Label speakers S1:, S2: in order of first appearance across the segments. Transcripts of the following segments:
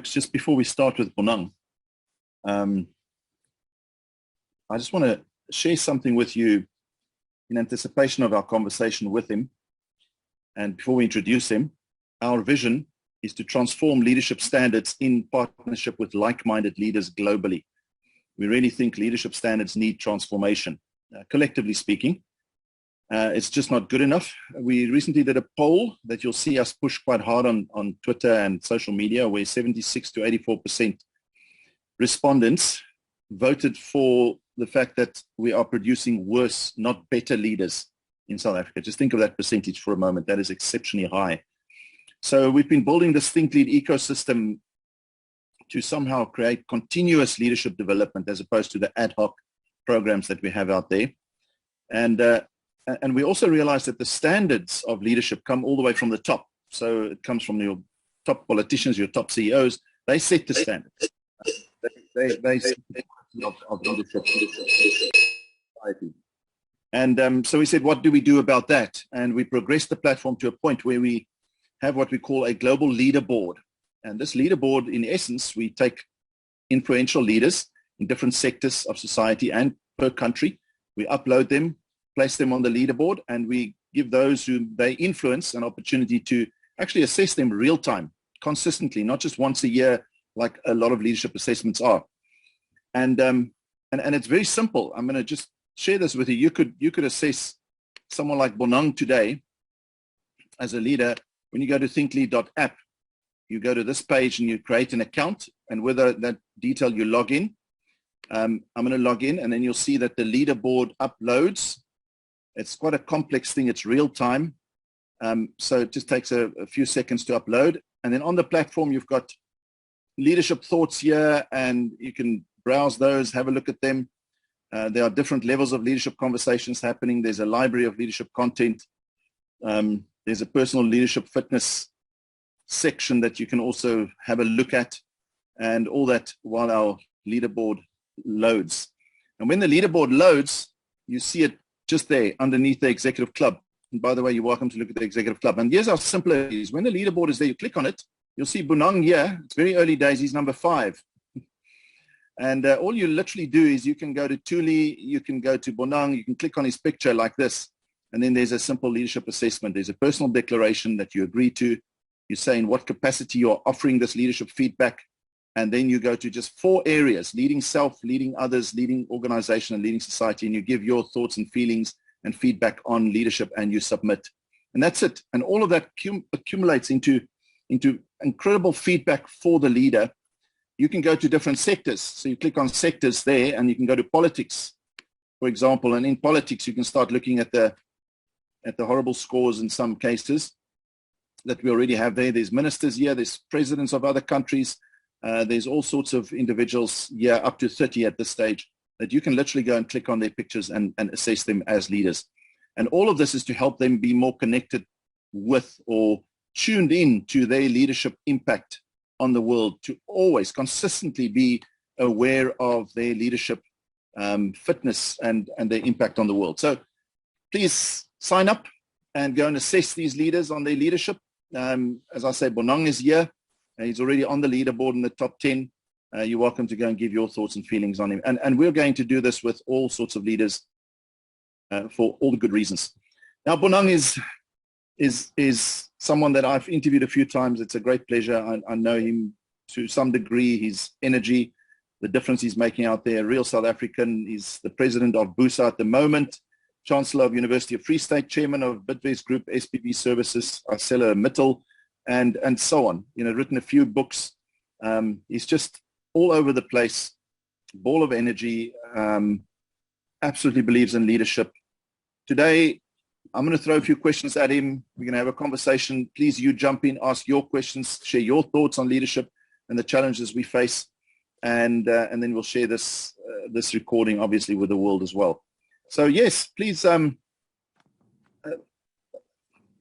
S1: folks, just before we start with Bonang, I just want to share something with you in anticipation of our conversation with him. And before we introduce him, our vision is to transform leadership standards in partnership with like-minded leaders globally. We really think leadership standards need transformation, collectively speaking. It's just not good enough. We recently did a poll that you'll see us push quite hard on Twitter and social media, where 76 to 84% respondents voted for the fact that we are producing worse, not better leaders in South Africa. Just think of that percentage for a moment. That is exceptionally high. So we've been building this Think Lead ecosystem to somehow create continuous leadership development as opposed to the ad hoc programs that we have out there. And we also realize that the standards of leadership come all the way from the top. So it comes from your top politicians, your top CEOs. They set the standards. They set the of leadership. And so we said, what do we do about that? And we progressed the platform to a point where we have what we call a global leaderboard. And this leaderboard, in essence, we take influential leaders in different sectors of society and per country. We upload them, place them on the leaderboard, and we give those who they influence an opportunity to actually assess them real time, consistently, not just once a year, like a lot of leadership assessments are. And it's very simple. I'm going to just share this with you. You could assess someone like Bonang today as a leader. When you go to thinklead.app, you go to this page and you create an account, and with that detail you log in. I'm going to log in, and then you'll see that the leaderboard uploads. It's quite a complex thing. It's real time. So it just takes a few seconds to upload. And then on the platform, you've got leadership thoughts here, and you can browse those, have a look at them. There are different levels of leadership conversations happening. There's a library of leadership content. There's a personal leadership fitness section that you can also have a look at, and all that while our leaderboard loads. And when the leaderboard loads, you see it just there underneath the executive club. And by the way, you're welcome to look at the executive club. And here's how simple it is. When the leaderboard is there, you click on it, you'll see Bonang here. It's very early days. He's number 5. And all you literally do is you can go to Thuli, you can go to Bonang, you can click on his picture like this. And then there's a simple leadership assessment. There's a personal declaration that you agree to. You say in what capacity you're offering this leadership feedback. And then you go to just 4 areas: leading self, leading others, leading organization, and leading society. And you give your thoughts and feelings and feedback on leadership, and you submit. And that's it. And all of that accumulates into incredible feedback for the leader. You can go to different sectors. So you click on sectors there, and you can go to politics, for example. And in politics, you can start looking at the horrible scores in some cases that we already have there. There's ministers here. There's presidents of other countries. There's all sorts of individuals here, up to 30 at this stage, that you can literally go and click on their pictures and assess them as leaders. And all of this is to help them be more connected with or tuned in to their leadership impact on the world, to always consistently be aware of their leadership fitness and their impact on the world. So please sign up and go and assess these leaders on their leadership. As I say, Bonang is here. He's already on the leaderboard in the top 10. You're welcome to go and give your thoughts and feelings on him. And we're going to do this with all sorts of leaders for all the good reasons. Now, Bonang is someone that I've interviewed a few times. It's a great pleasure. I know him to some degree, his energy, the difference he's making out there, a real South African. He's the president of BUSA at the moment, Chancellor of University of Free State, Chairman of Bidvest Group, SPV Services, ArcelorMittal, and so on. Written a few books. He's just all over the place, ball of energy, absolutely believes in leadership. Today, I'm going to throw a few questions at him. We're going to have a conversation. Please, you jump in, ask your questions, share your thoughts on leadership and the challenges we face, and then we'll share this recording, obviously, with the world as well. So yes, please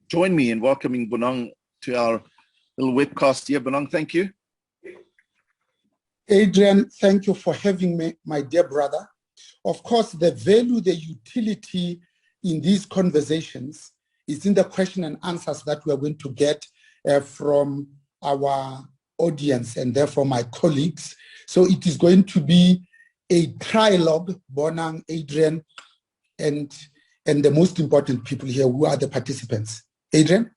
S1: join me in welcoming Bonang to our little webcast here. Bonang, thank you.
S2: Adrian, thank you for having me, my dear brother. Of course, the value, the utility in these conversations is in the question and answers that we are going to get from our audience and therefore my colleagues. So it is going to be a trialogue, Bonang, Adrian, and the most important people here who are the participants. Adrian?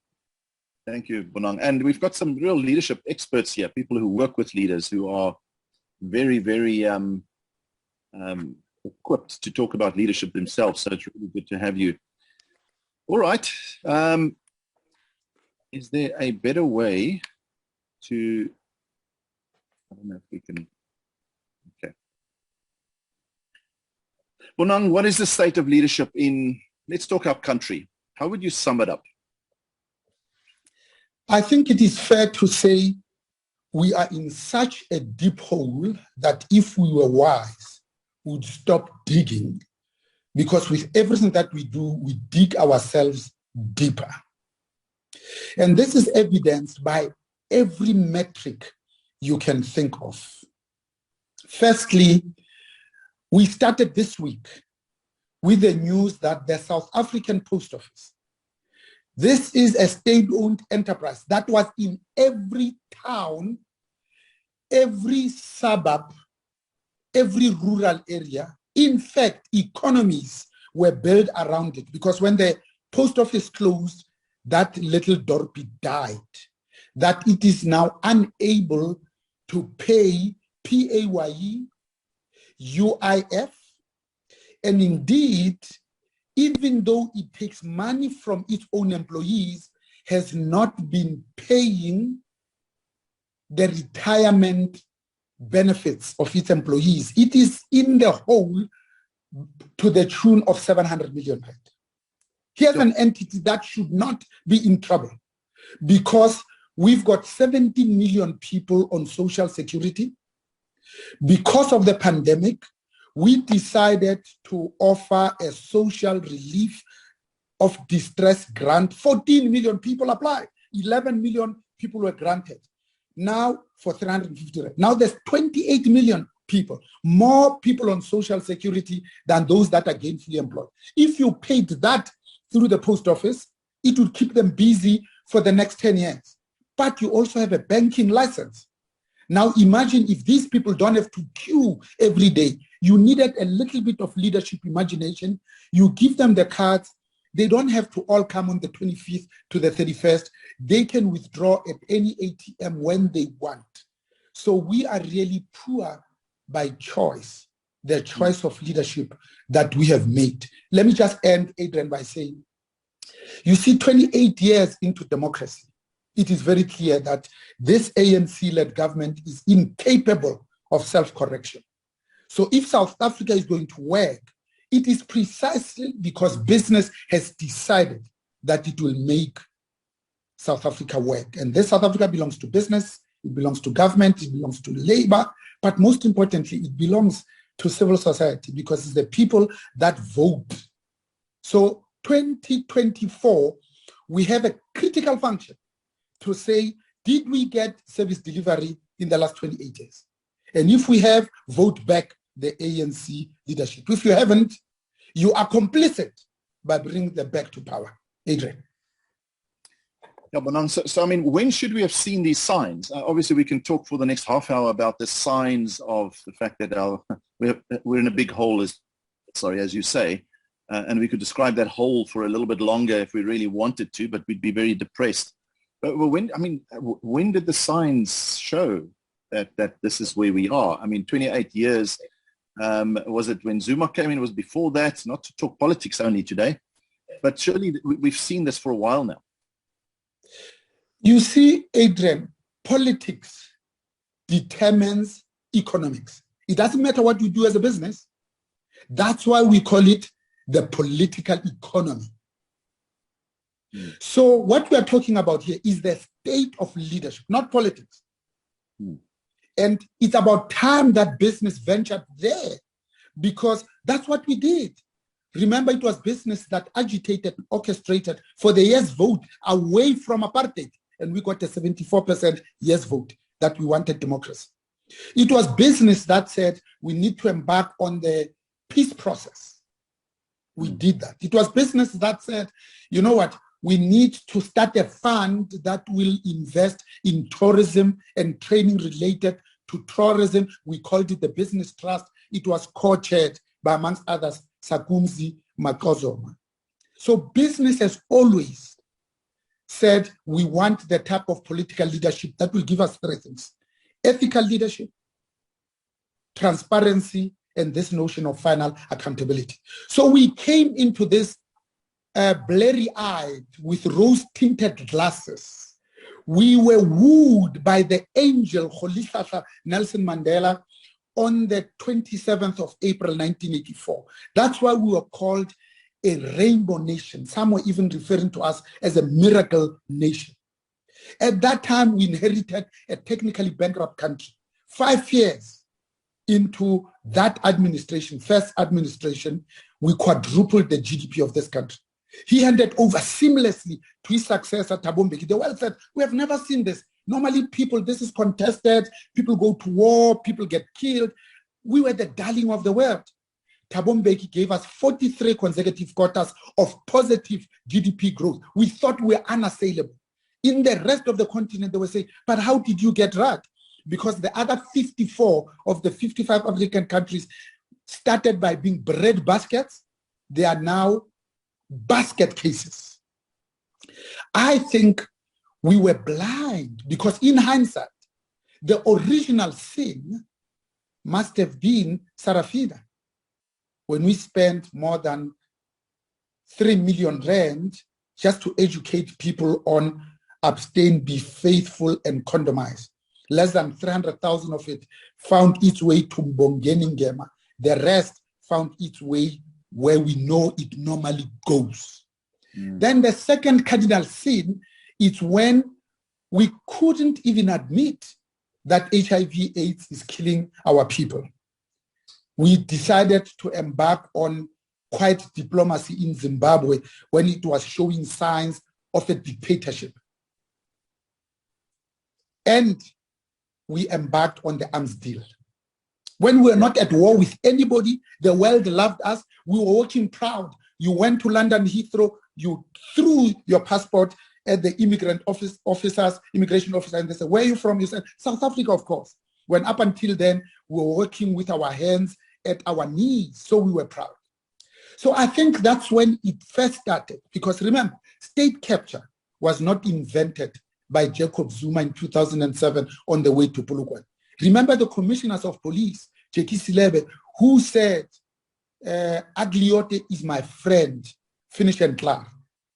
S1: Thank you, Bonang. And we've got some real leadership experts here, people who work with leaders who are very, very equipped to talk about leadership themselves. So it's really good to have you. All right. Is there a better way to, I don't know if we can, okay. Bonang, what is the state of leadership in, let's talk our country. How would you sum it up?
S2: I think it is fair to say we are in such a deep hole that if we were wise, we would stop digging, because with everything that we do, we dig ourselves deeper. And this is evidenced by every metric you can think of. Firstly, we started this week with the news that the South African Post Office, this is a state-owned enterprise that was in every town, every suburb, every rural area. In fact, economies were built around it, because when the post office closed, that little dorpy died, that it is now unable to pay PAYE, UIF, and indeed, even though it takes money from its own employees, has not been paying the retirement benefits of its employees. It is in the hole to the tune of 700 million rand. Here's an entity that should not be in trouble, because we've got 17 million people on social security. Because of the pandemic, we decided to offer a social relief of distress grant. 14 million people applied. 11 million people were granted. Now for 350 rand. Now there's 28 million people, more people on social security than those that are gainfully employed. If you paid that through the post office, it would keep them busy for the next 10 years. But you also have a banking license. Now imagine if these people don't have to queue every day. You needed a little bit of leadership imagination. You give them the cards. They don't have to all come on the 25th to the 31st. They can withdraw at any ATM when they want. So we are really poor by choice, the choice of leadership that we have made. Let me just end, Adrian, by saying, you see, 28 years into democracy, it is very clear that this ANC-led government is incapable of self-correction. So if South Africa is going to work, it is precisely because business has decided that it will make South Africa work. And this South Africa belongs to business, it belongs to government, it belongs to labor, but most importantly, it belongs to civil society, because it's the people that vote. So 2024, we have a critical function to say, did we get service delivery in the last 28 years? And if we have, vote back the ANC leadership. If you haven't, you are complicit by bringing them back to power. Adrian.
S1: Yeah, Bonang, so I mean, when should we have seen these signs? Obviously, we can talk for the next half hour about the signs of the fact that we're in a big hole, as you say, and we could describe that hole for a little bit longer if we really wanted to, but we'd be very depressed. But when did the signs show that this is where we are? I mean, 28 years. Was it when Zuma came in? It was before that. Not to talk politics only today, but surely we've seen this for a while now.
S2: You see, Adrian, politics determines economics. It doesn't matter what you do as a business. That's why we call it the political economy. So what we are talking about here is the state of leadership, not politics. And it's about time that business ventured there, because that's what we did. Remember, it was business that agitated and orchestrated for the yes vote away from apartheid. And we got a 74% yes vote that we wanted democracy. It was business that said we need to embark on the peace process. We did that. It was business that said, you know what, we need to start a fund that will invest in tourism and training related to tourism. We called it the Business Trust. It was co-chaired by, amongst others, Sakumzi Makozoma. So business has always said we want the type of political leadership that will give us three things: ethical leadership, transparency, and this notion of final accountability. So we came into this blurry-eyed with rose-tinted glasses. We were wooed by the angel Rolihlahla Nelson Mandela on the 27th of April, 1984. That's why we were called a rainbow nation. Some were even referring to us as a miracle nation. At that time, we inherited a technically bankrupt country. 5 years into that administration, first administration, we quadrupled the GDP of this country. He handed over seamlessly to his successor, Thabo Mbeki. The world said, we have never seen this. Normally people, this is contested, people go to war, people get killed. We were the darling of the world. Thabo Mbeki gave us 43 consecutive quarters of positive GDP growth. We thought we were unassailable. In the rest of the continent, they were saying, but how did you get right? Because the other 54 of the 55 African countries started by being bread baskets. They are now basket cases. I think we were blind because in hindsight, the original sin must have been Sarafina, when we spent more than 3 million rand just to educate people on abstain, be faithful, and condomize. Less than 300,000 of it found its way to Mbongeni Ngema. The rest found its way where we know it normally goes. Then the second cardinal sin is when we couldn't even admit that HIV/AIDS is killing our people. We decided to embark on quiet diplomacy in Zimbabwe when it was showing signs of a dictatorship. And we embarked on the arms deal. When we were not at war with anybody, the world loved us. We were walking proud. You went to London Heathrow, you threw your passport at the immigration officer, and they said, where are you from? You said, South Africa, of course. When up until then, we were working with our hands at our knees, so we were proud. So I think that's when it first started, because remember, state capture was not invented by Jacob Zuma in 2007 on the way to Polokwane. Remember the commissioners of police, Jackie Silebe, who said, Agliote is my friend, finish and clear.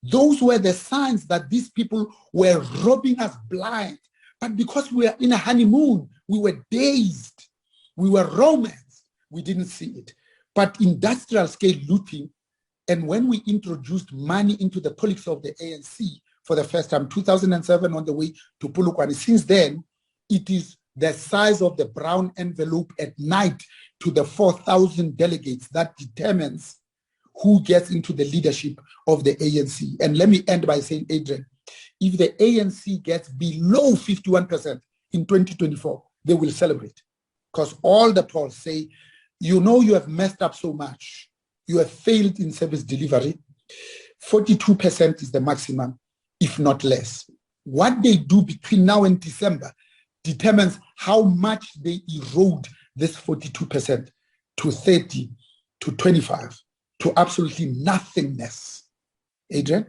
S2: Those were the signs that these people were robbing us blind. But because we were in a honeymoon, we were dazed, we were romanced, we didn't see it. But industrial scale looting, and when we introduced money into the politics of the ANC for the first time, 2007 on the way to Polokwane, since then, it is the size of the brown envelope at night to the 4,000 delegates that determines who gets into the leadership of the ANC. And let me end by saying, Adrian, if the ANC gets below 51% in 2024, they will celebrate. Because all the polls say, you know, you have messed up so much. You have failed in service delivery. 42% is the maximum, if not less. What they do between now and December determines how much they erode this 42% to 30, to 25, to absolutely nothingness. Adrian?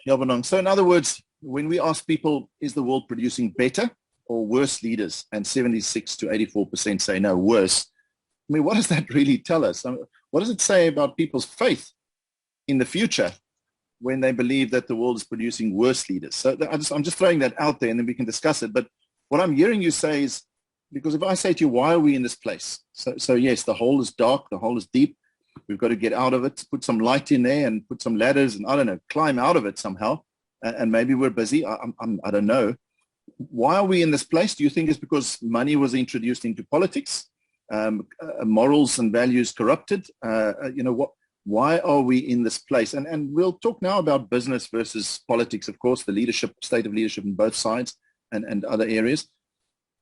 S1: Yeah, Bonang. So in other words, when we ask people, is the world producing better or worse leaders? And 76 to 84% say no, worse. I mean, what does that really tell us? I mean, what does it say about people's faith in the future when they believe that the world is producing worse leaders? So I'm just throwing that out there and then we can discuss it. But what I'm hearing you say is, because if I say to you, why are we in this place? So yes, the hole is dark, the hole is deep. We've got to get out of it, put some light in there and put some ladders and, I don't know, climb out of it somehow. And maybe we're busy. I don't know. Why are we in this place? Do you think it's because money was introduced into politics? Morals and values corrupted? Why are we in this place? And we'll talk now about business versus politics, of course, the leadership, state of leadership on both sides and other areas.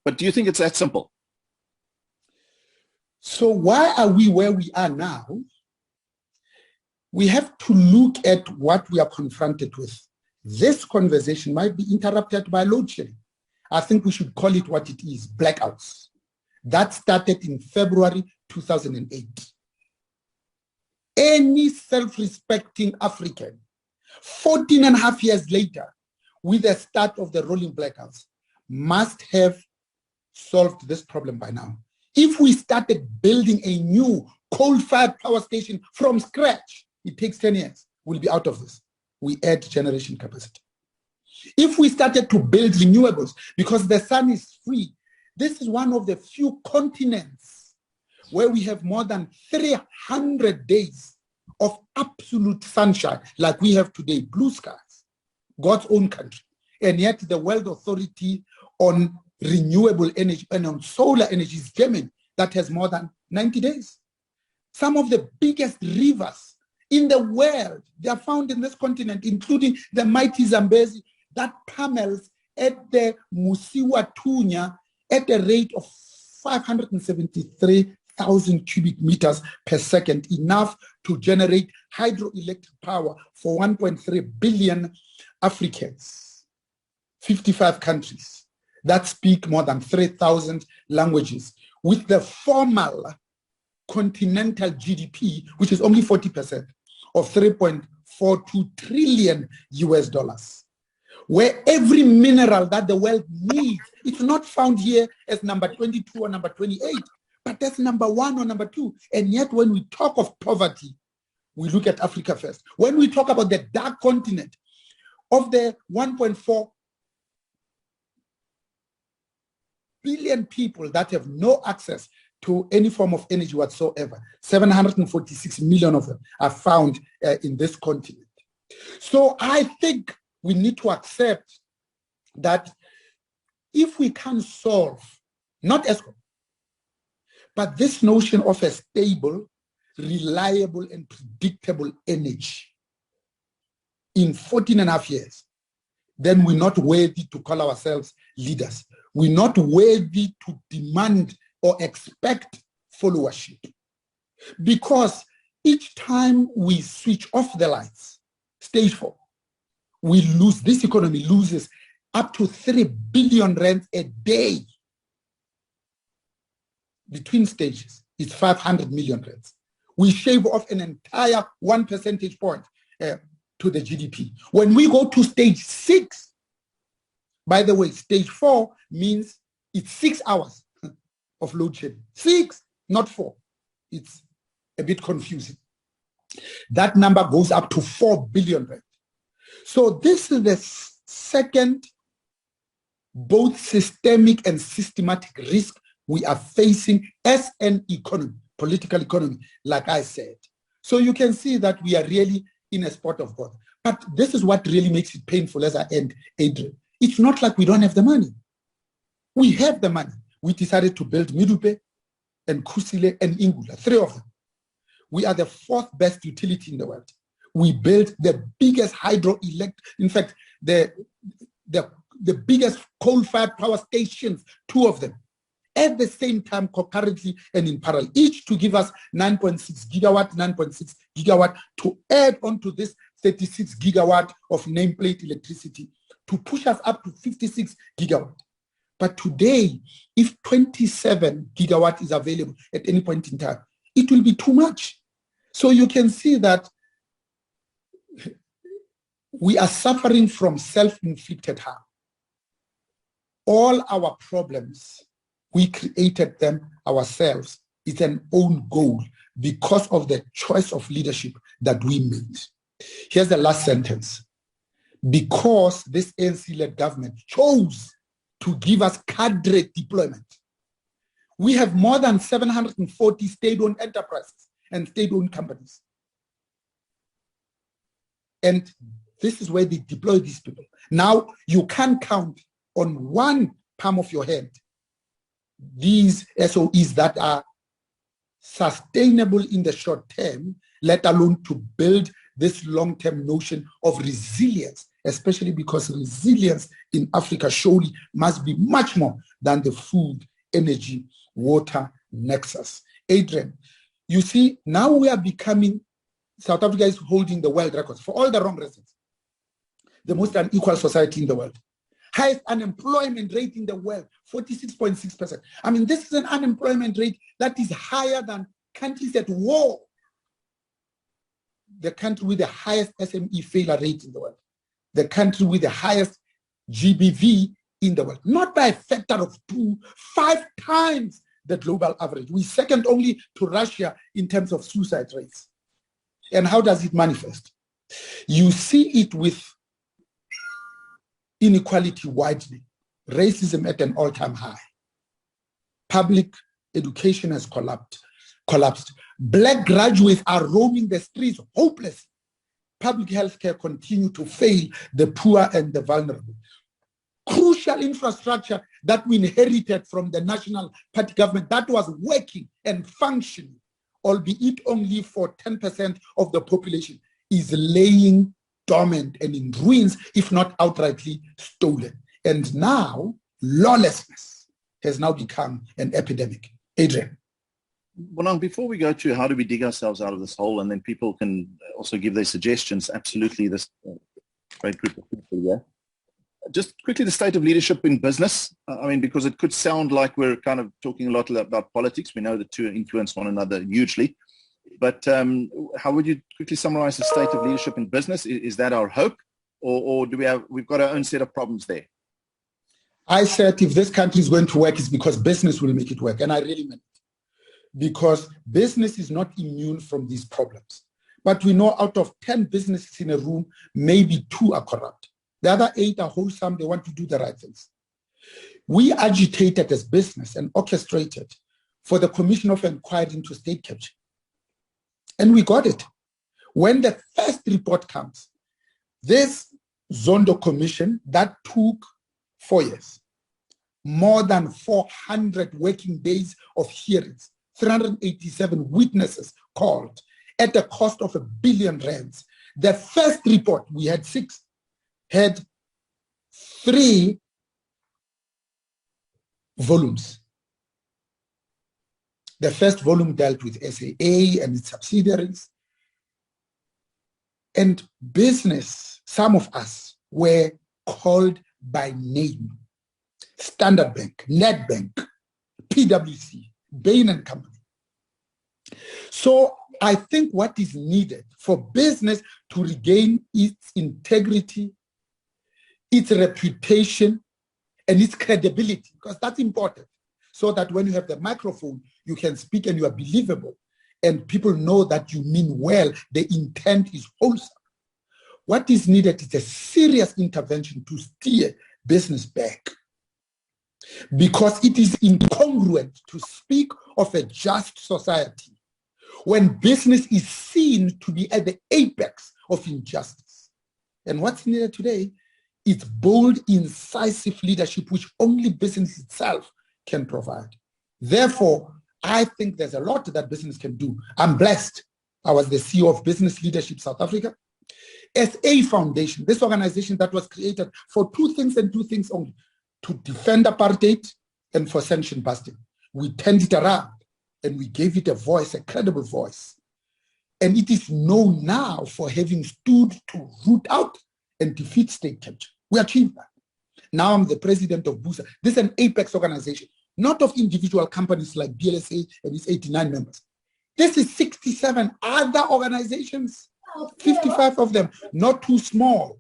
S1: But do you think it's that simple?
S2: So why are we where we are now? we have to look at what we are confronted with. This conversation might be interrupted by load shedding. I think we should call it what it is, blackouts. That started in February 2008. Any self-respecting African, 14 and a half years later, with the start of the rolling blackouts, must have solved this problem by now. If we started building a new coal-fired power station from scratch, it takes 10 years. We'll be out of this. We add generation capacity. If we started to build renewables, because the sun is free, this is one of the few continents where we have more than 300 days of absolute sunshine, like we have today, blue skies, God's own country. And yet the World Authority on Renewable Energy and on solar energy is Germany, that has more than 90 days. Some of the biggest rivers in the world, they are found in this continent, including the mighty Zambezi, that pummels at the Musiwa Tunya at a rate of 573,000 cubic meters per second, enough to generate hydroelectric power for 1.3 billion Africans, 55 countries that speak more than 3,000 languages, with the formal continental GDP, which is only 40% of 3.42 trillion US dollars, where every mineral that the world needs, it's not found here as number 22 or number 28, but that's number 1 or number 2. And yet when we talk of poverty, we look at Africa first. When we talk about the dark continent, of the 1.4 billion people that have no access to any form of energy whatsoever, 746 million of them are found in this continent. So I think we need to accept that if we can solve, not ESCOM, but this notion of a stable, reliable, and predictable energy in 14 and a half years, then we're not worthy to call ourselves leaders. We're not worthy to demand or expect followership. Because each time we switch off the lights, stage 4, we lose, this economy loses up to 3 billion rand a day. Between stages, it's 500 million rands. We shave off an entire 1 percentage point to the GDP. When we go to stage 6, by the way, stage 4 means it's 6 hours of load shedding. 6, not 4. It's a bit confusing. That number goes up to 4 billion rand. So this is the second, both systemic and systematic risk we are facing as an economy, political economy, like I said. So you can see that we are really in a spot of God. But this is what really makes it painful as I end, Adrian. It's not like we don't have the money. We have the money. We decided to build Midupe and Kusile and Ingula, 3 of them. We are the 4th best utility in the world. We built the biggest hydroelectric, in fact, the biggest coal-fired power stations, 2 of them, at the same time, concurrently and in parallel, each to give us 9.6 gigawatt to add on to this 36 gigawatt of nameplate electricity to push us up to 56 gigawatt. But today, if 27 gigawatt is available at any point in time, it will be too much. So you can see that we are suffering from self-inflicted harm. All our problems, we created them ourselves. It's an own goal because of the choice of leadership that we made. Here's the last sentence. Because this ANC-led government chose to give us cadre deployment, we have more than 740 state-owned enterprises and state-owned companies. And this is where they deploy these people. Now, you can't count on one palm of your hand these SOEs that are sustainable in the short term, let alone to build this long-term notion of resilience, especially because resilience in Africa surely must be much more than the food, energy, water nexus. Adrian, you see, now we are becoming South Africa is holding the world records for all the wrong reasons. The most unequal society in the world. Highest unemployment rate in the world, 46.6%. I mean, this is an unemployment rate that is higher than countries at war. The country with the highest SME failure rate in the world. The country with the highest GBV in the world. Not by a factor of 2, 5 times the global average. We're second only to Russia in terms of suicide rates. And how does it manifest? You see it with inequality widening, racism at an all-time high. Public education has collapsed. Black graduates are roaming the streets hopeless. Public health care continue to fail the poor and the vulnerable. Crucial infrastructure that we inherited from the National Party government that was working and functioning, albeit only for 10% of the population, is laying dormant and in ruins, if not outrightly stolen. And now, lawlessness has now become an epidemic. Adrian.
S1: Bonang, before we go to how do we dig ourselves out of this hole, and then people can also give their suggestions, absolutely, this great group of people here. Just quickly, the state of leadership in business. I mean, because it could sound like we're kind of talking a lot about politics. We know the two influence one another hugely. But how would you quickly summarize the state of leadership in business? Is that our hope? Or do we've got our own set of problems there?
S2: I said if this country is going to work, it's because business will make it work. And I really meant it. Because business is not immune from these problems. But we know out of 10 businesses in a room, maybe 2 are corrupt. The other 8 are wholesome. They want to do the right things. We agitated as business and orchestrated for the Commission of Inquiry into State Capture. And we got it. When the first report comes, this Zondo Commission that took 4 years, more than 400 working days of hearings, 387 witnesses called at the cost of R1 billion. The first report, we had 6, had 3 volumes. The first volume dealt with SAA and its subsidiaries. And business, some of us were called by name. Standard Bank, Nedbank, PwC, Bain and Company. So I think what is needed for business to regain its integrity, its reputation, and its credibility, because that's important, so that when you have the microphone, you can speak and you are believable, and people know that you mean well, the intent is wholesome. What is needed is a serious intervention to steer business back, because it is incongruent to speak of a just society when business is seen to be at the apex of injustice. And what's needed today is bold, incisive leadership, which only business itself can provide. Therefore, I think there's a lot that business can do. I'm blessed. I was the CEO of Business Leadership South Africa. As a foundation, this organization that was created for 2 things and 2 things only, to defend apartheid and for sanction busting. We turned it around and we gave it a voice, a credible voice. And it is known now for having stood to root out and defeat state capture. We achieved that. Now I'm the president of BUSA. This is an apex organization, not of individual companies like BLSA and its 89 members. This is 67 other organizations, 55 of them, not too small.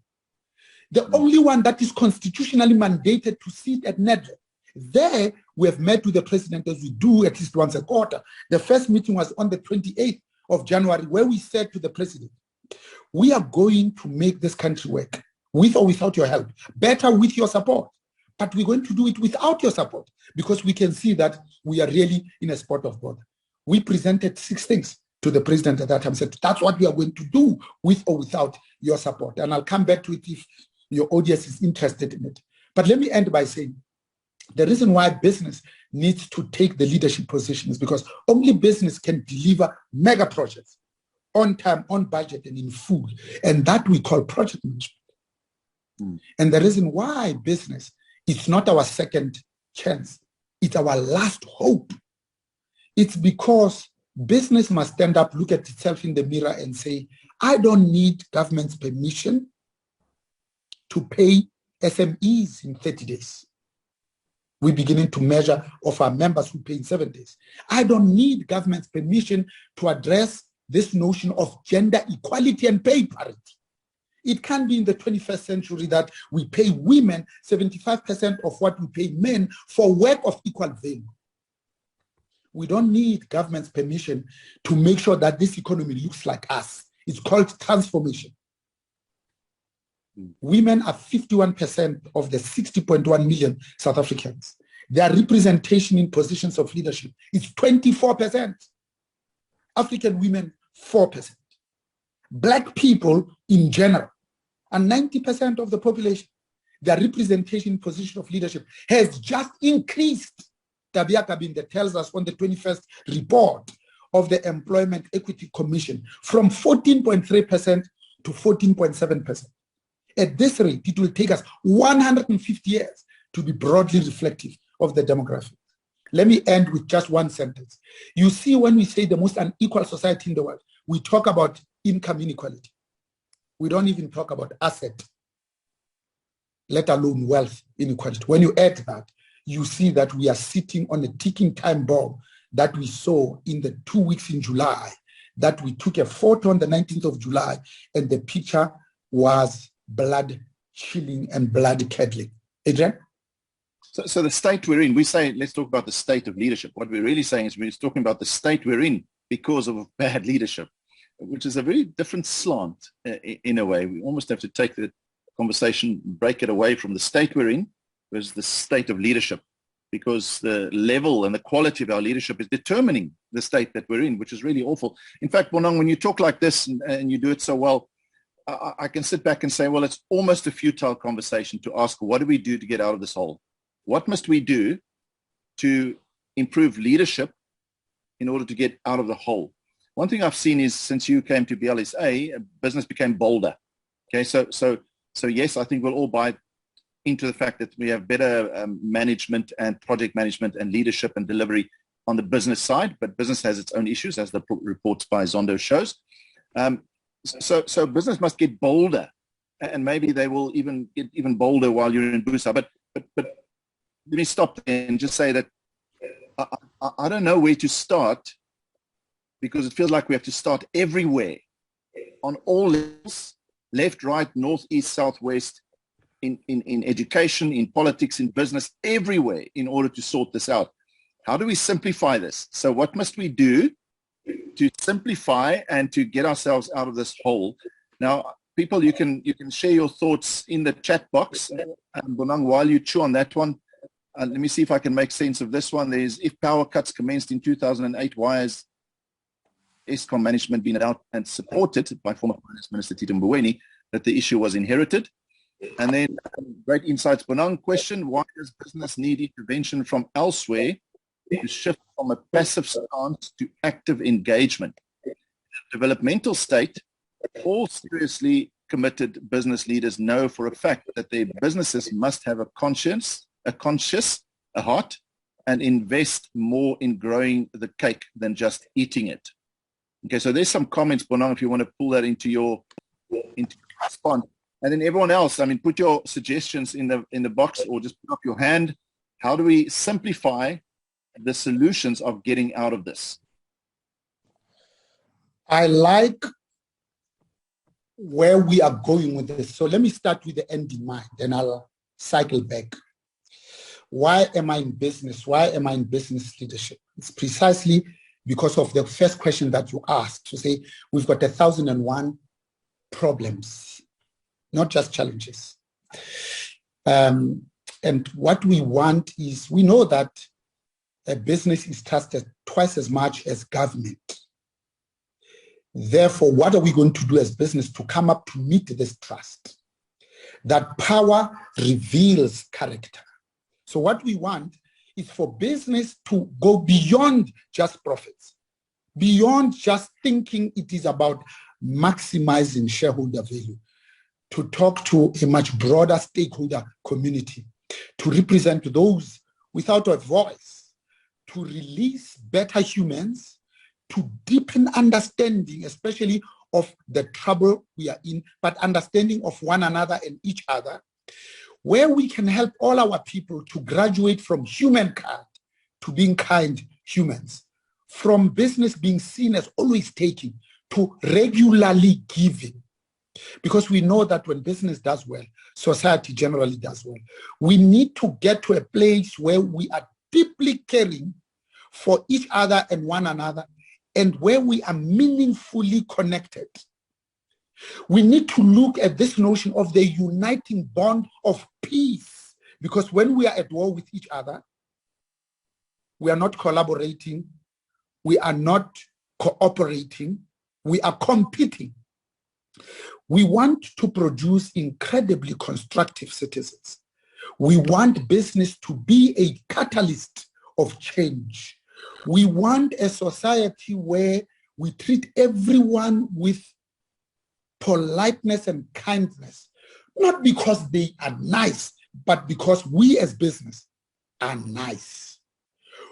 S2: The only one that is constitutionally mandated to sit at NEDRE. There, we have met with the president, as we do at least once a quarter. The first meeting was on the 28th of January, where we said to the president, we are going to make this country work, with or without your help, better with your support. But we're going to do it without your support, because we can see that we are really in a spot of bother. We presented 6 things to the president at that time, said, that's what we are going to do with or without your support. And I'll come back to it if your audience is interested in it. But let me end by saying, the reason why business needs to take the leadership position is because only business can deliver mega projects on time, on budget, and in full. And that we call project management. And the reason why business is not our second chance, it's our last hope. It's because Business must stand up, look at itself in the mirror and say, I don't need government's permission to pay SMEs in 30 days. We're beginning to measure of our members who pay in 7 days. I don't need government's permission to address this notion of gender equality and pay parity. It can't be in the 21st century that we pay women 75% of what we pay men for work of equal value. We don't need government's permission to make sure that this economy looks like us. It's called transformation. Women are 51% of the 60.1 million South Africans. Their representation in positions of leadership is 24%. African women, 4%. Black people in general are 90% of the population. Their representation in position of leadership has just increased. Tabia Kabinde tells us on the 21st report of the Employment Equity Commission from 14.3% to 14.7%. At this rate, it will take us 150 years to be broadly reflective of the demographics. Let me end with just one sentence. You see, when we say the most unequal society in the world, we talk about income inequality. We don't even talk about asset, let alone wealth inequality. When you add that, you see that we are sitting on a ticking time bomb that we saw in the 2 weeks in July, that we took a photo on the 19th of July, and the picture was blood chilling and blood curdling. Adrian?
S1: So the state we're in, we say, let's talk about the state of leadership. What we're really saying is we're talking about the state we're in because of bad leadership, which is a very different slant in a way. We almost have to take the conversation, break it away from the state we're in versus the state of leadership, because the level and the quality of our leadership is determining the state that we're in, which is really awful. In fact, Bonang, when you talk like this and you do it so well, I can sit back and say, well, it's almost a futile conversation to ask, what do we do to get out of this hole? What must we do to improve leadership in order to get out of the hole? One thing I've seen is since you came to BLSA, business became bolder. Okay, so yes, I think we'll all buy into the fact that we have better management and project management and leadership and delivery on the business side, but business has its own issues, as the reports by Zondo shows. So business must get bolder, and maybe they will even get even bolder while you're in Busa. But let me stop there and just say that I don't know where to start, because it feels like we have to start everywhere, on all levels, left, right, north, east, south, west, in education, in politics, in business, everywhere, in order to sort this out. How do we simplify this? So what must we do to simplify and to get ourselves out of this hole? Now, people, you can share your thoughts in the chat box. Bonang, while you chew on that one, let me see if I can make sense of this one. There's, if power cuts commenced in 2008, why has Eskom management been out and supported by former Finance Minister Tito Mboweni that the issue was inherited? And then, great insights, Bonang. Question, why does business need intervention from elsewhere to shift from a passive stance to active engagement? In a developmental state, all seriously committed business leaders know for a fact that their businesses must have a conscience, a heart, and invest more in growing the cake than just eating it. Okay, so there's some comments, Bonang, if you want to pull that into your response. And then everyone else, I mean, put your suggestions in the box, or just put up your hand. How do we simplify the solutions of getting out of this?
S2: I like where we are going with this. So let me start with the end in mind, then I'll cycle back. Why am I in business? Why am I in business leadership? It's precisely because of the first question that you asked, to say we've got 1,001 problems, not just challenges. And what we want is, we know that a business is trusted twice as much as government. Therefore, what are we going to do as business to come up to meet this trust? That power reveals character. So what we want is for business to go beyond just profits, beyond just thinking it is about maximizing shareholder value, to talk to a much broader stakeholder community, to represent those without a voice, to release better humans, to deepen understanding, especially of the trouble we are in, but understanding of one another and each other, where we can help all our people to graduate from humankind to being kind humans, from business being seen as always taking to regularly giving. Because we know that when business does well, society generally does well. We need to get to a place where we are deeply caring for each other and one another, and where we are meaningfully connected. We need to look at this notion of the uniting bond of peace, because when we are at war with each other, we are not collaborating, we are not cooperating, we are competing. We want to produce incredibly constructive citizens. We want business to be a catalyst of change. We want a society where we treat everyone with politeness and kindness, not because they are nice, but because we as business are nice.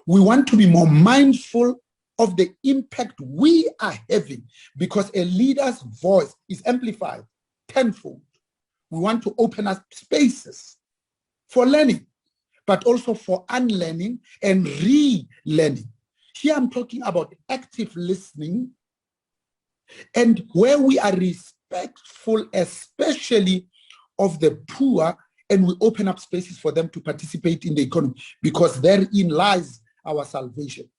S2: We want to be more mindful of the impact we are having, because a leader's voice is amplified tenfold. We want to open up spaces for learning, but also for unlearning and relearning. Here I'm talking about active listening, and where we are respectful, especially of the poor, and we open up spaces for them to participate in the economy, because therein lies our salvation.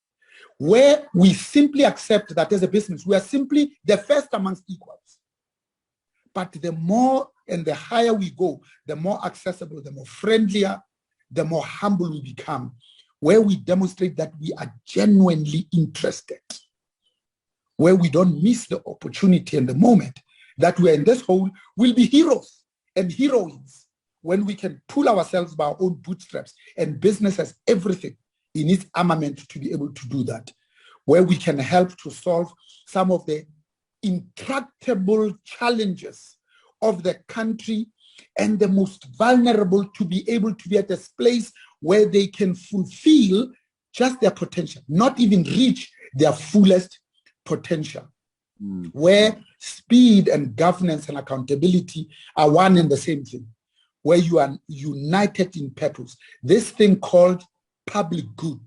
S2: Where we simply accept that as a business, we are simply the first amongst equals. But the more and the higher we go, the more accessible, the more friendlier, the more humble we become, where we demonstrate that we are genuinely interested, where we don't miss the opportunity and the moment that we are in this hole, we'll be heroes and heroines when we can pull ourselves by our own bootstraps, and business has everything in its armament to be able to do that, where we can help to solve some of the intractable challenges of the country, and the most vulnerable to be able to be at a place where they can fulfill just their potential, not even reach their fullest potential, where speed and governance and accountability are one and the same thing, where you are united in purpose, this thing called public good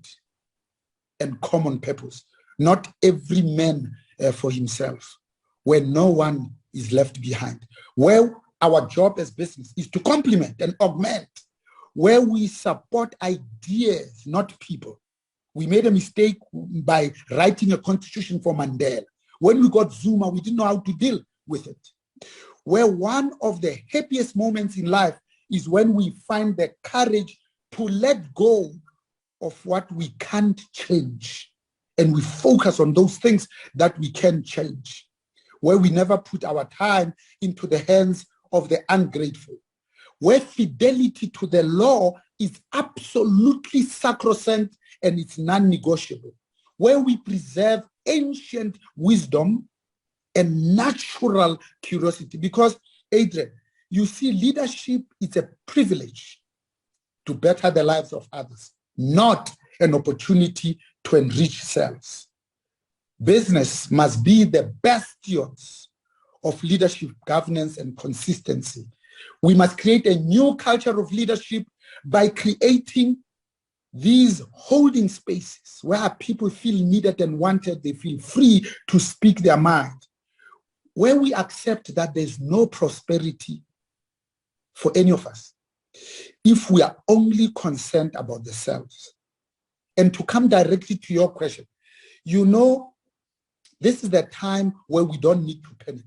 S2: and common purpose, not every man for himself, where no one is left behind, where our job as business is to complement and augment, where we support ideas, not people. We made a mistake by writing a constitution for Mandela. When we got Zuma, we didn't know how to deal with it. Where one of the happiest moments in life is when we find the courage to let go of what we can't change, and we focus on those things that we can change, where we never put our time into the hands of the ungrateful, where fidelity to the law is absolutely sacrosanct and it's non-negotiable, where we preserve ancient wisdom and natural curiosity. Because, Adrian, you see, leadership is a privilege to better the lives of others, not an opportunity to enrich selves. Business must be the bastions of leadership, governance, and consistency. We must create a new culture of leadership by creating these holding spaces where people feel needed and wanted, they feel free to speak their mind, where we accept that there's no prosperity for any of us if we are only concerned about the selves. And to come directly to your question, you know, this is the time where we don't need to panic.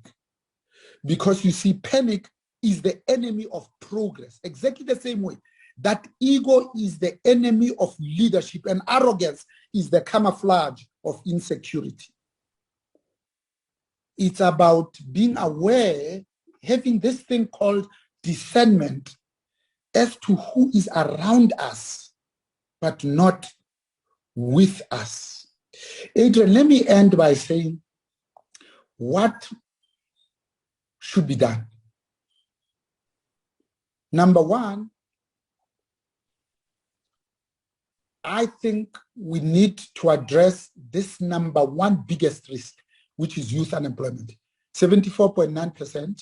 S2: Because you see, panic is the enemy of progress, exactly the same way that ego is the enemy of leadership and arrogance is the camouflage of insecurity. It's about being aware, having this thing called discernment as to who is around us, but not with us. Adrian, let me end by saying what should be done. Number one, I think we need to address this number one biggest risk, which is youth unemployment. 74.9%,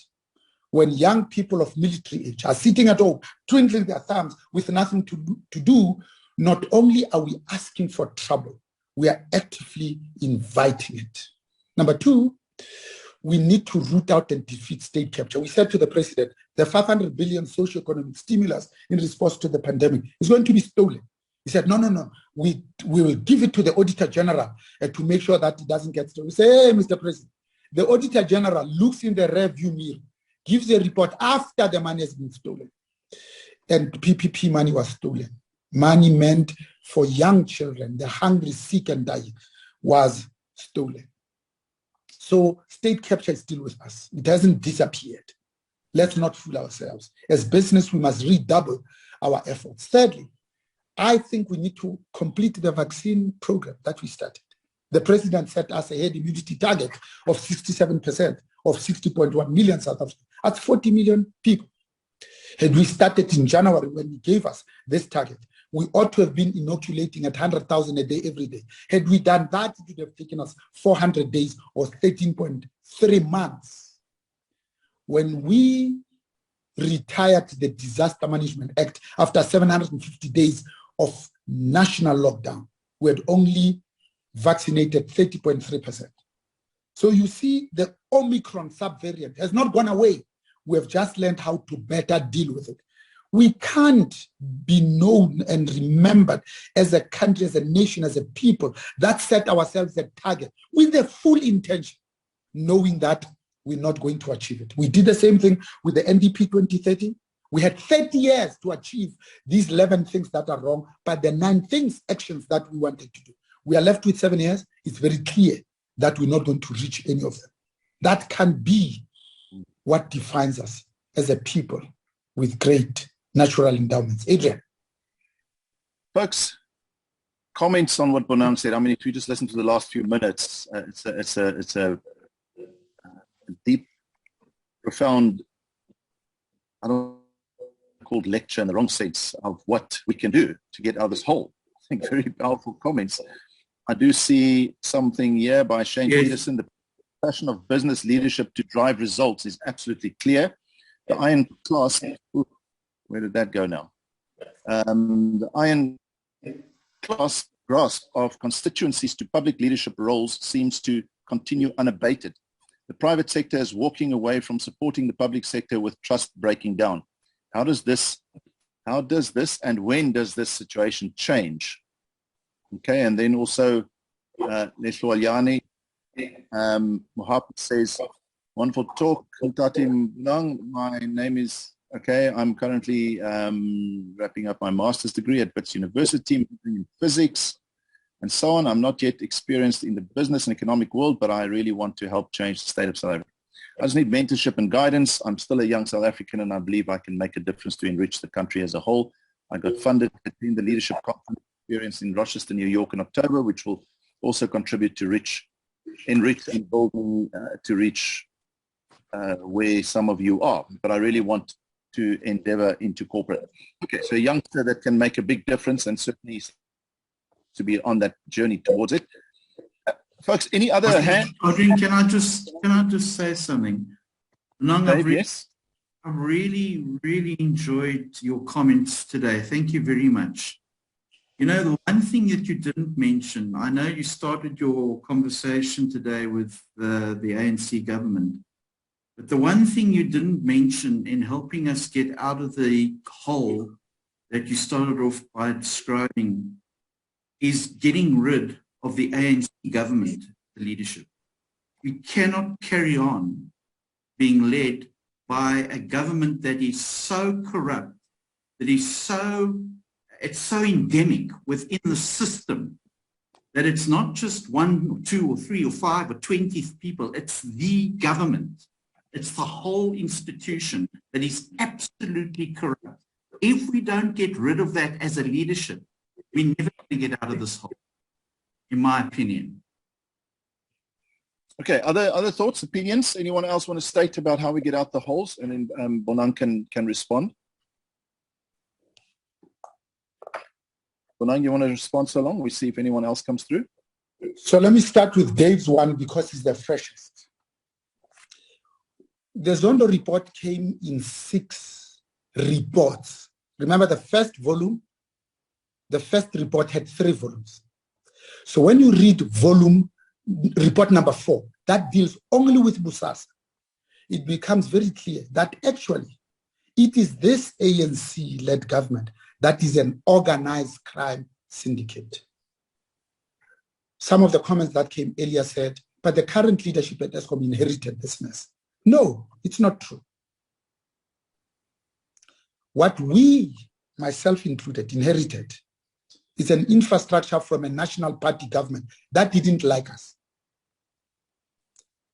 S2: when young people of military age are sitting at home, twiddling their thumbs with nothing to do, not only are we asking for trouble, we are actively inviting it. Number two, we need to root out and defeat state capture. We said to the president, the 500 billion socio-economic stimulus in response to the pandemic is going to be stolen. He said, no, we will give it to the Auditor General to make sure that it doesn't get stolen. We say, hey, Mr. President, the Auditor General looks in the rearview mirror, gives a report after the money has been stolen. And PPP money was stolen. Money meant for young children, the hungry, sick, and dying, was stolen. So state capture is still with us. It hasn't disappeared. Let's not fool ourselves. As business, we must redouble our efforts. Thirdly, I think we need to complete the vaccine program that we started. The president set us a herd immunity target of 67% of 60.1 million South Africans. That's 40 million people. Had we started in January when he gave us this target, we ought to have been inoculating at 100,000 a day every day. Had we done that, it would have taken us 400 days or 13.3 months. When we retired the Disaster Management Act after 750 days of national lockdown, we had only vaccinated 30.3%. So you see, the Omicron subvariant has not gone away. We have just learned how to better deal with it. We can't be known and remembered as a country, as a nation, as a people that set ourselves a target with the full intention, knowing that we're not going to achieve it. We did the same thing with the NDP 2030. We had 30 years to achieve these 11 things that are wrong, but the 9 actions that we wanted to do. We are left with 7 years. It's very clear that we're not going to reach any of them. That can be what defines us as a people with great natural endowments. Adrian.
S1: Folks, comments on what Bonang said. I mean, if you just listen to the last few minutes, it's a deep, profound, I don't call it lecture in the wrong sense, of what we can do to get out of this hole. I think very powerful comments. I do see something here by Shane Peterson. The passion of business leadership to drive results is absolutely clear. The iron class, where did that go now? The iron class grasp of constituencies to public leadership roles seems to continue unabated. The private sector is walking away from supporting the public sector with trust breaking down. How does this and when does this situation change? Okay, and then also Neslo Alyani, Mohale says, wonderful talk, Mtati Bonang. My name is, okay, I'm currently wrapping up my master's degree at Wits University in physics and so on. I'm not yet experienced in the business and economic world, but I really want to help change the state of South Africa. I just need mentorship and guidance. I'm still a young South African and I believe I can make a difference to enrich the country as a whole. I got funded to attend the leadership conference experience in Rochester, New York in October, which will also contribute to enrich and building to reach where some of you are. But I really want to endeavor into corporate. Okay, so a youngster that can make a big difference and certainly to be on that journey towards it. Folks, any other hand?
S3: Adrian, can I just say something?
S1: Dave, yes?
S3: I've really enjoyed your comments today. Thank you very much. You know, the one thing that you didn't mention, I know you started your conversation today with the ANC government, but the one thing you didn't mention in helping us get out of the hole that you started off by describing is getting rid of the ANC government, the leadership. We cannot carry on being led by a government that is so corrupt, that is it's so endemic within the system that it's not just 1 or 2 or 3 or 5 or 20 people, it's the government. It's the whole institution that is absolutely corrupt. If we don't get rid of that as a leadership, we're never going to get out of this hole, in my opinion.
S1: Okay, other thoughts, opinions? Anyone else want to state about how we get out the holes? And then Bonang can respond. Bonang, you want to respond so long? We see if anyone else comes through.
S2: So let me start with Dave's one because it's the freshest. The Zondo report came in 6 reports. Remember the first volume, the first report had 3 volumes. So when you read report number 4, that deals only with Bosasa, it becomes very clear that actually it is this ANC-led government that is an organized crime syndicate. Some of the comments that came earlier said, but the current leadership at ESCOM inherited this mess. No, it's not true. What we, myself included, inherited is an infrastructure from a national party government that didn't like us,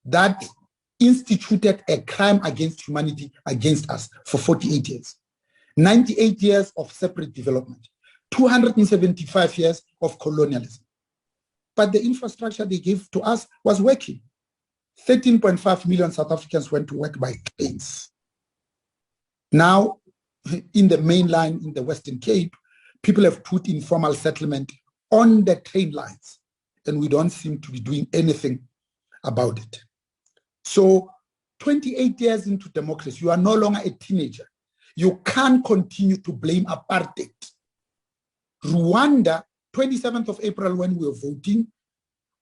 S2: that instituted a crime against humanity against us for 48 years, 98 years of separate development, 275 years of colonialism. But the infrastructure they gave to us was working. 13.5 million South Africans went to work by trains. Now, in the mainline, in the Western Cape, people have put informal settlement on the train lines, and we don't seem to be doing anything about it. So 28 years into democracy, you are no longer a teenager. You can't continue to blame apartheid. Rwanda, 27th of April, when we were voting,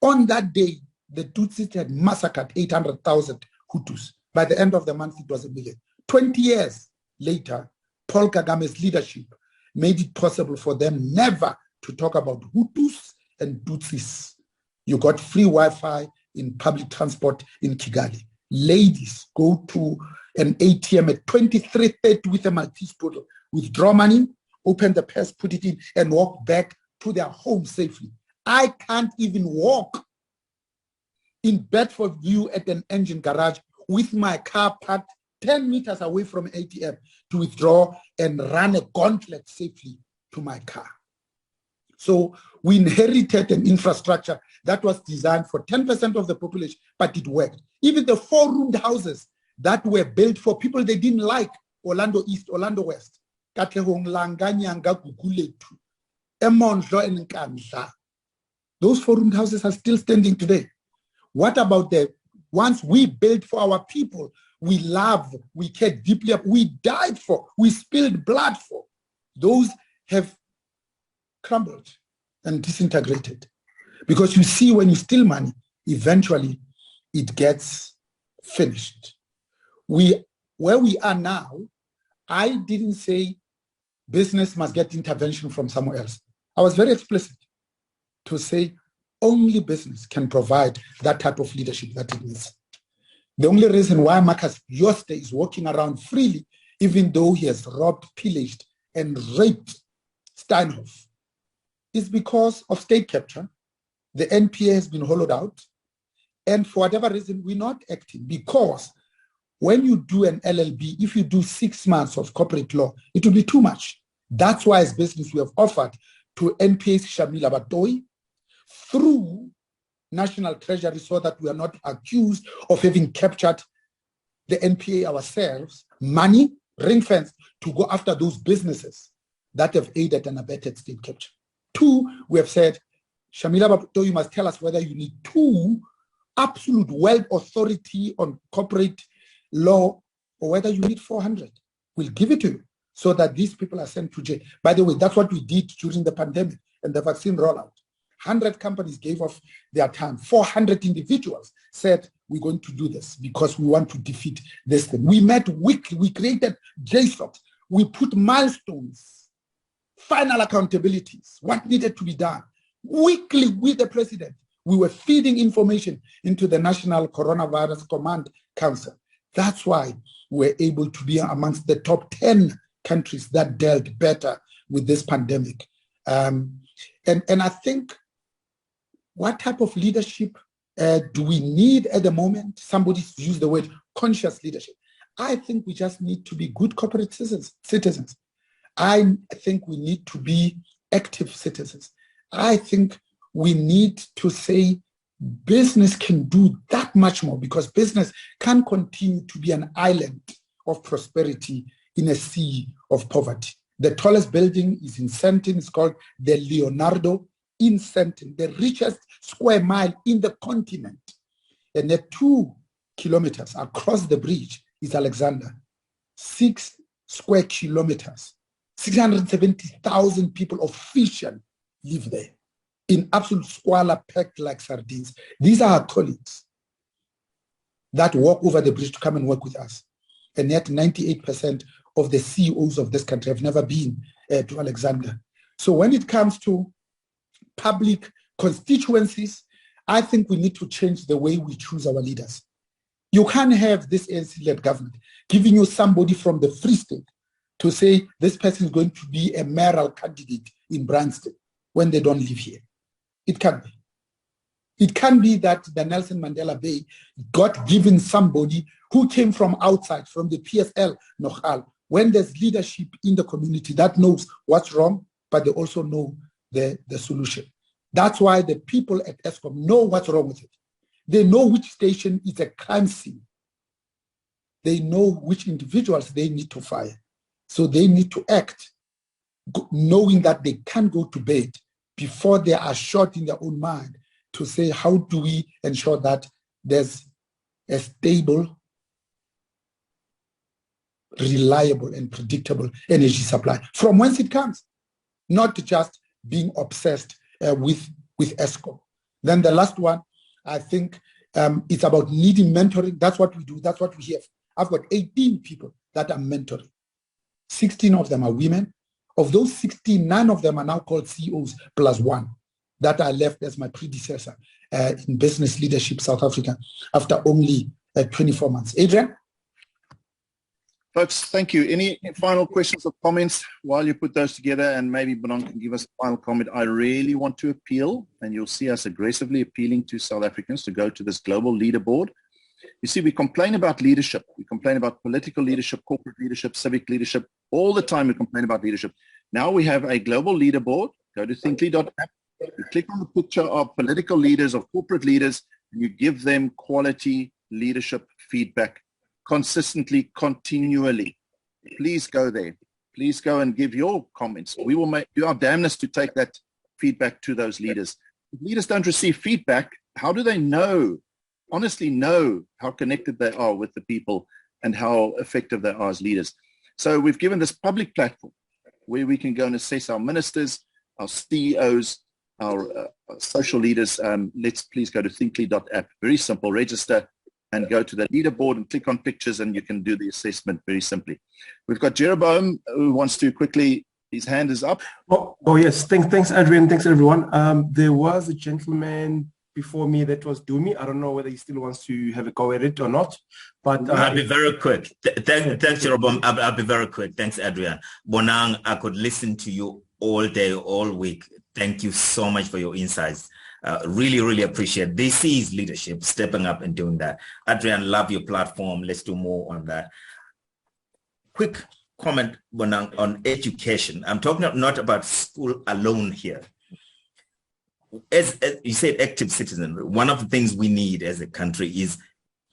S2: on that day, the Tutsis had massacred 800,000 Hutus. By the end of the month, it was 1 million. 20 years later, Paul Kagame's leadership made it possible for them never to talk about Hutus and Tutsis. You got free Wi-Fi in public transport in Kigali. Ladies go to an ATM at 23:30 with a Maltese poodle, withdraw money, open the purse, put it in, and walk back to their home safely. I can't even walk in Bedfordview at an engine garage with my car parked 10 meters away from ATM to withdraw and run a gauntlet safely to my car. So we inherited an infrastructure that was designed for 10% of the population, but it worked. Even the 4-roomed houses that were built for people they didn't like, Orlando East, Orlando West, Katlehong, Langanyanga, Guguletu, Emondlo, and Nkandla. Those 4-roomed houses are still standing today. What about the ones we built for our people? We love, we care deeply, we died for, we spilled blood for. Those have crumbled and disintegrated. Because you see, when you steal money, eventually it gets finished. Where we are now, I didn't say business must get intervention from somewhere else. I was very explicit to say only business can provide that type of leadership that it needs. The only reason why Marcus Jooste is walking around freely, even though he has robbed, pillaged, and raped Steinhoff, is because of state capture. The NPA has been hollowed out. And for whatever reason, we're not acting, because when you do an LLB, if you do 6 months of corporate law, it will be too much. That's why as business we have offered to NPA's Shamila Batoyi through National Treasury, so that we are not accused of having captured the NPA ourselves, money, ring-fenced, to go after those businesses that have aided and abetted state capture. 2, we have said, Shamila Batoyi must tell us whether you need 2 absolute world authority on corporate law or whether you need 400. We'll give it to you so that these people are sent to jail. By the way, that's what we did during the pandemic and the vaccine rollout. 100 companies gave off their time. 400 individuals said, we're going to do this because we want to defeat this thing. We met weekly. We created JSOCs. We put milestones, final accountabilities, what needed to be done. Weekly with the president, we were feeding information into the National Coronavirus Command Council. That's why we're able to be amongst the top 10 countries that dealt better with this pandemic. And I think, what type of leadership do we need at the moment? Somebody used the word conscious leadership. I think we just need to be good corporate citizens. I think we need to be active citizens. I think we need to say business can do that much more, because business can continue to be an island of prosperity in a sea of poverty. The tallest building is in Sandton. It's called the Leonardo in Sandton, the richest square mile in the continent. And at 2 kilometers across the bridge is Alexander. 6 square kilometers. 670,000 people officially live there in absolute squalor, packed like sardines. These are our colleagues that walk over the bridge to come and work with us. And yet 98% of the CEOs of this country have never been to Alexander. So when it comes to public constituencies, I think we need to change the way we choose our leaders. You can't have this ANC-led government giving you somebody from the Free State to say this person is going to be a mayoral candidate in Branston when they don't live here. It can't be. It can be that the Nelson Mandela Bay got given somebody who came from outside, from the PSL, Mohale, when there's leadership in the community that knows what's wrong, but they also know the solution. That's why the people at ESCOM know what's wrong with it. They know which station is a crime scene. They know which individuals they need to fire. So they need to act knowing that they can't go to bed before they are shot in their own mind to say, how do we ensure that there's a stable, reliable, and predictable energy supply from whence it comes, not just being obsessed with ESCOM. Then the last one, I think it's about needing mentoring. That's what we do. That's what we have. I've got 18 people that I'm mentoring. 16 of them are women. Of those 16, 9 of them are now called CEOs plus 1 that I left as my predecessor in business leadership South Africa after only 24 months. Adrian?
S1: Folks, thank you. Any final questions or comments while you put those together? And maybe Bonang can give us a final comment. I really want to appeal, and you'll see us aggressively appealing to South Africans to go to this global leaderboard. You see, we complain about leadership. We complain about political leadership, corporate leadership, civic leadership. All the time we complain about leadership. Now we have a global leaderboard. Go to thinkly.app. You click on the picture of political leaders, of corporate leaders, and you give them quality leadership feedback consistently, continually. Please go there. Please go and give your comments. We will do our damnness to take that feedback to those leaders. If leaders don't receive feedback, how do they honestly know how connected they are with the people and how effective they are as leaders? So we've given this public platform where we can go and assess our ministers, our CEOs, our social leaders. Let's please go to thinkly.app. Very simple. Register and go to the leaderboard and click on pictures, and you can do the assessment very simply. We've got Jeroboam who wants to quickly, his hand is up.
S4: Oh yes, thanks Adrian, thanks everyone. There was a gentleman before me that was Dumi. I don't know whether he still wants to have a go at it or not, but
S5: I'll be very quick. Thanks Jeroboam. I'll be very quick. Thanks Adrian. Bonang, I could listen to you all day, all week. Thank you so much for your insights. Really appreciate. This is leadership, stepping up and doing that. Adrian, love your platform. Let's do more on that. Quick comment, Bonang, on education. I'm talking not about school alone here. As you said, active citizen. One of the things we need as a country is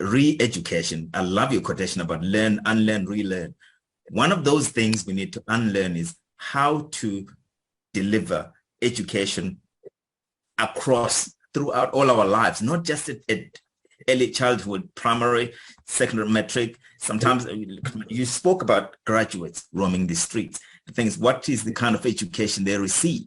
S5: re-education. I love your quotation about learn, unlearn, relearn. One of those things we need to unlearn is how to deliver education throughout all our lives, not just at early childhood, primary, secondary, matric. Sometimes you spoke about graduates roaming the streets. The thing is, what is the kind of education they receive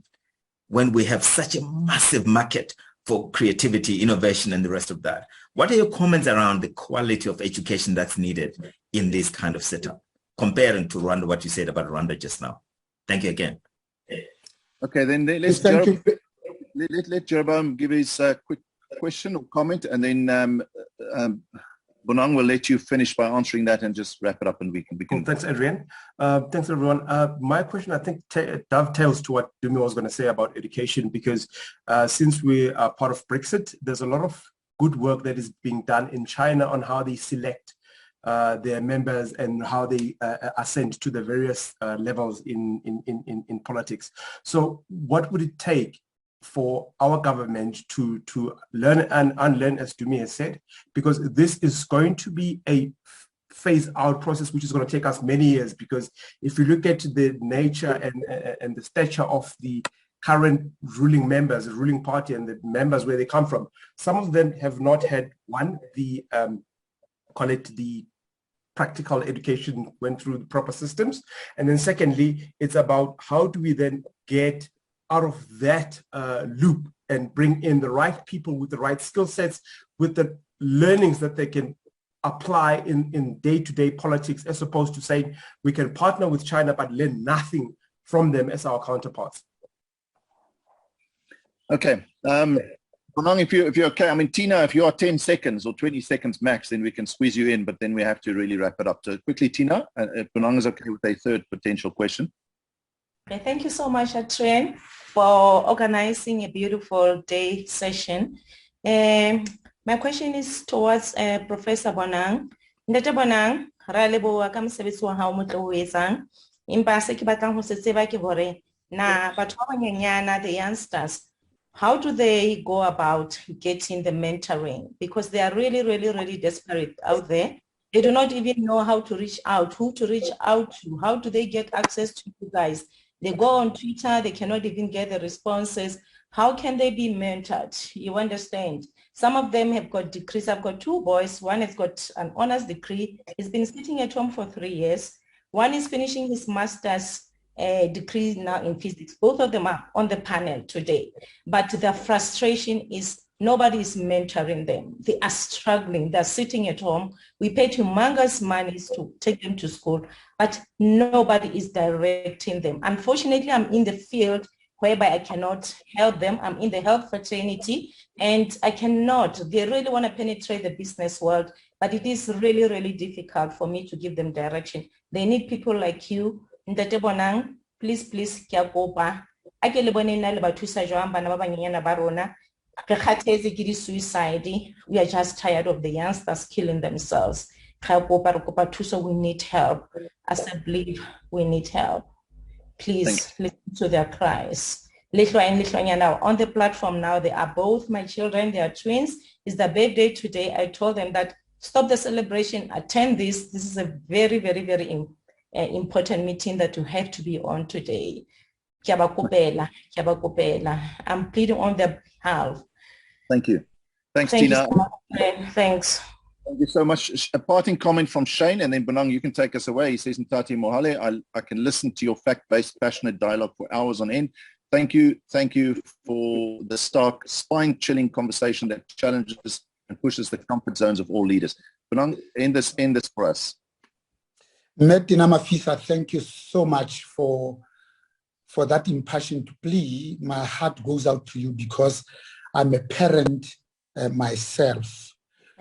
S5: when we have such a massive market for creativity, innovation, and the rest of that? What are your comments around the quality of education that's needed in this kind of setup, comparing to Rwanda, what you said about Rwanda just now? Thank you again.
S1: Okay, then let Jeroboam give his quick question or comment, and then Bonang will let you finish by answering that and just wrap it up, and we can.
S4: Cool. Thanks, Adrian. Thanks, everyone. My question, I think, dovetails to what Dumi was going to say about education, because since we are part of Brexit, there's a lot of good work that is being done in China on how they select their members and how they are sent to the various levels in politics. So what would it take for our government to learn and unlearn, as Dumi has said, because this is going to be a phase-out process, which is going to take us many years, because if you look at the nature and the stature of the current ruling members, the ruling party, and the members where they come from, some of them have not had the practical education went through the proper systems. And then secondly, it's about how do we then get out of that loop and bring in the right people with the right skill sets, with the learnings that they can apply in day-to-day politics, as opposed to saying we can partner with China but learn nothing from them as our counterparts.
S1: Okay. Bonang, if you're okay, I mean, Tina, if you are 10 seconds or 20 seconds max, then we can squeeze you in, but then we have to really wrap it up. So quickly, Tina, if Bonang is okay with a third potential question.
S6: Okay, thank you so much, Adrian, for organizing a beautiful day session. My question is towards Professor Bonang. Ndete Bonang, ra leboha ka mosebetsi wa hao motle o etsang. Empa se ke batlang ho se tseba ke hore na batho ba banyenyana, the youngsters, how do they go about getting the mentoring? Because they are really, really, really desperate out there. They do not even know how to reach out, who to reach out to. How do they get access to you guys? They go on Twitter, they cannot even get the responses. How can they be mentored? You understand? Some of them have got degrees. I've got two boys. One has got an honors degree. He's been sitting at home for 3 years. One is finishing his master's degree now in physics. Both of them are on the panel today. But the frustration is nobody is mentoring them. They are struggling. They're sitting at home. We pay humongous monies to take them to school, but nobody is directing them. Unfortunately, I'm in the field whereby I cannot help them. I'm in the health fraternity and I cannot. They really want to penetrate the business world, but it is really, really difficult for me to give them direction. They need people like you. Ndate Bonang, please, ke a kopa. A ke le bone na le ba thusa jwang bana ba banyenyana ba rona. Re kgathetse ke di suicide. We are just tired of the youngsters killing themselves. Re kopa thuso, we need help. As I believe we need help. Please listen to their cries. Now on the platform now, they are both my children. They are twins. It's their birthday today. I told them that stop the celebration, attend this. This is a very, very, very important meeting that you have to be on today. I'm pleading on their behalf.
S1: Thank you. Thanks, Tina.
S6: You so much. Thanks.
S1: Thank you so much. A parting comment from Shane, and then Bonang, you can take us away. He says, Ntati Mohale, I can listen to your fact-based, passionate dialogue for hours on end. Thank you for the stark, spine-chilling conversation that challenges and pushes the comfort zones of all leaders. Bonang, end this for us.
S2: Metina Mafisa, thank you so much for that impassioned plea. My heart goes out to you because I'm a parent myself.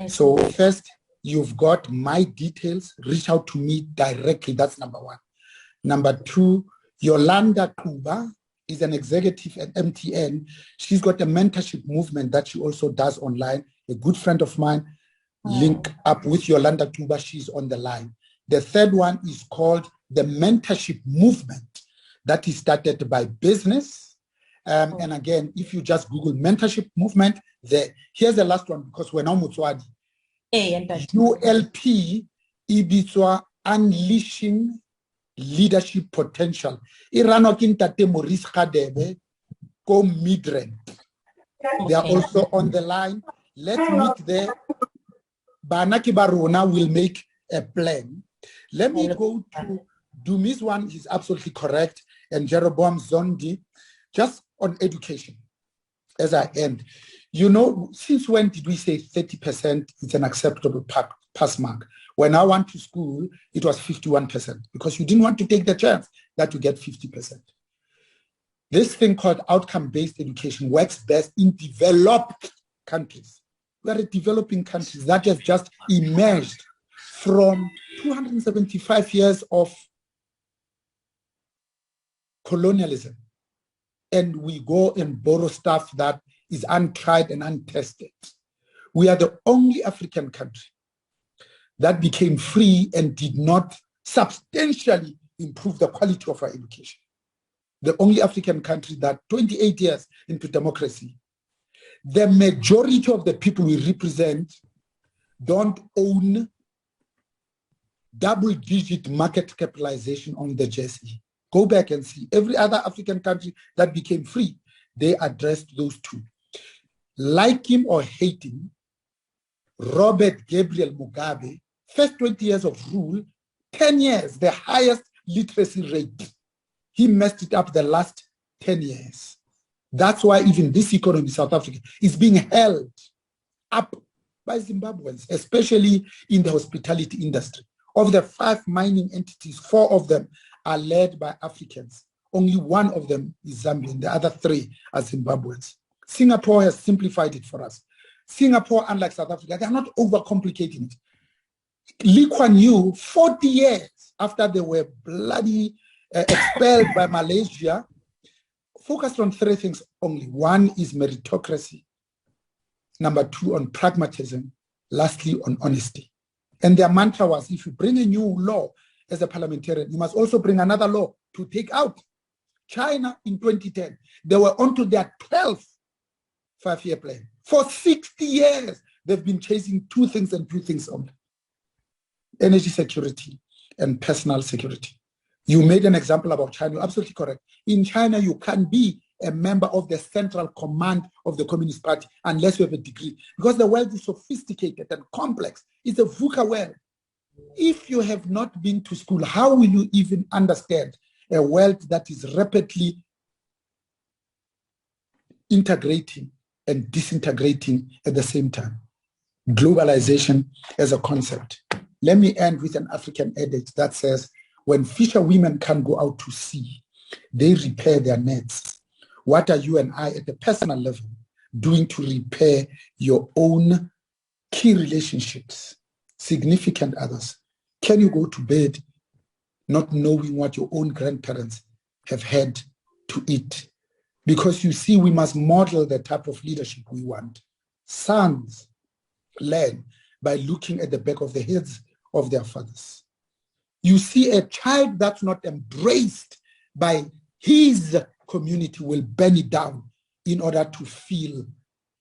S2: So first, you've got my details. Reach out to me directly. That's number one. Number two, Yolanda Kuba is an executive at MTN. She's got a mentorship movement that she also does online. A good friend of mine, link up with Yolanda Kuba. She's on the line. The third one is called the mentorship movement that is started by business. And again, if you just Google mentorship movement, here's the last one because we're now Mutswadi. ULP Ibitswa Unleashing Leadership Potential. Iranokin Tate Maurice Khadebe, go Midrand. They are also on the line. Let's meet there. Banaki Barona will make a plan. Let me go to Dumi's one. He's absolutely correct. And Jeroboam Zondi, just on education, as I end. You know, since when did we say 30% is an acceptable pass mark? When I went to school, it was 51% because you didn't want to take the chance that you get 50%. This thing called outcome-based education works best in developed countries. We are a developing countries that has just emerged from 275 years of colonialism. And we go and borrow stuff that is untried and untested. We are the only African country that became free and did not substantially improve the quality of our education. The only African country that 28 years into democracy, the majority of the people we represent don't own double-digit market capitalization on the JSE. Go back and see. Every other African country that became free, they addressed those two. Like him or hate him, Robert Gabriel Mugabe, first 20 years of rule, 10 years, the highest literacy rate. He messed it up the last 10 years. That's why even this economy, South Africa, is being held up by Zimbabweans, especially in the hospitality industry. Of the 5 mining entities, 4 of them are led by Africans. Only 1 of them is Zambian. The other 3 are Zimbabweans. Singapore has simplified it for us. Singapore, unlike South Africa, they are not overcomplicating it. Lee Kuan Yew, 40 years after they were bloody expelled by Malaysia, focused on 3 things only. 1 is meritocracy. Number 2, on pragmatism. Lastly, on honesty. And their mantra was, if you bring a new law as a parliamentarian, you must also bring another law to take out. China in 2010, they were onto their 12th 5-year plan. For 60 years, they've been chasing 2 things and 2 things only: energy security and personal security. You made an example about China. You're absolutely correct. In China, you can't be a member of the central command of the Communist Party unless you have a degree, because the world is sophisticated and complex. It's a VUCA world. If you have not been to school, how will you even understand a world that is rapidly integrating and disintegrating at the same time? Globalization as a concept. Let me end with an African adage that says, when fisherwomen can't go out to sea, they repair their nets. What are you and I at the personal level doing to repair your own key relationships, significant others? Can you go to bed not knowing what your own grandparents have had to eat? Because you see, we must model the type of leadership we want. Sons learn by looking at the back of the heads of their fathers. You see, a child that's not embraced by his community will burn it down in order to feel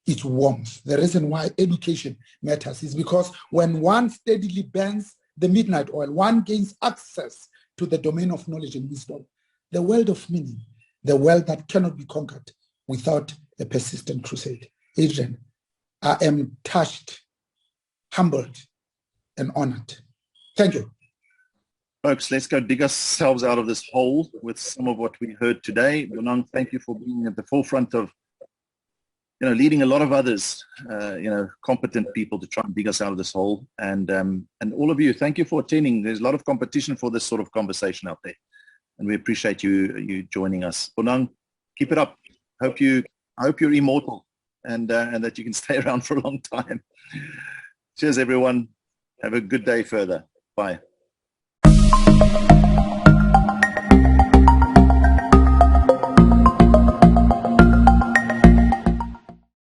S2: its warmth. The reason why education matters is because when one steadily burns the midnight oil, one gains access to the domain of knowledge and wisdom, the world of meaning, the world that cannot be conquered without a persistent crusade. Adrian, I am touched, humbled, and honored. Thank you.
S1: Folks, let's go dig ourselves out of this hole with some of what we heard today. Bonang, thank you for being at the forefront of, leading a lot of others, competent people to try and dig us out of this hole. And all of you, thank you for attending. There's a lot of competition for this sort of conversation out there, and we appreciate you joining us. Bonang, keep it up. I hope you're immortal and that you can stay around for a long time. Cheers, everyone. Have a good day further. Bye.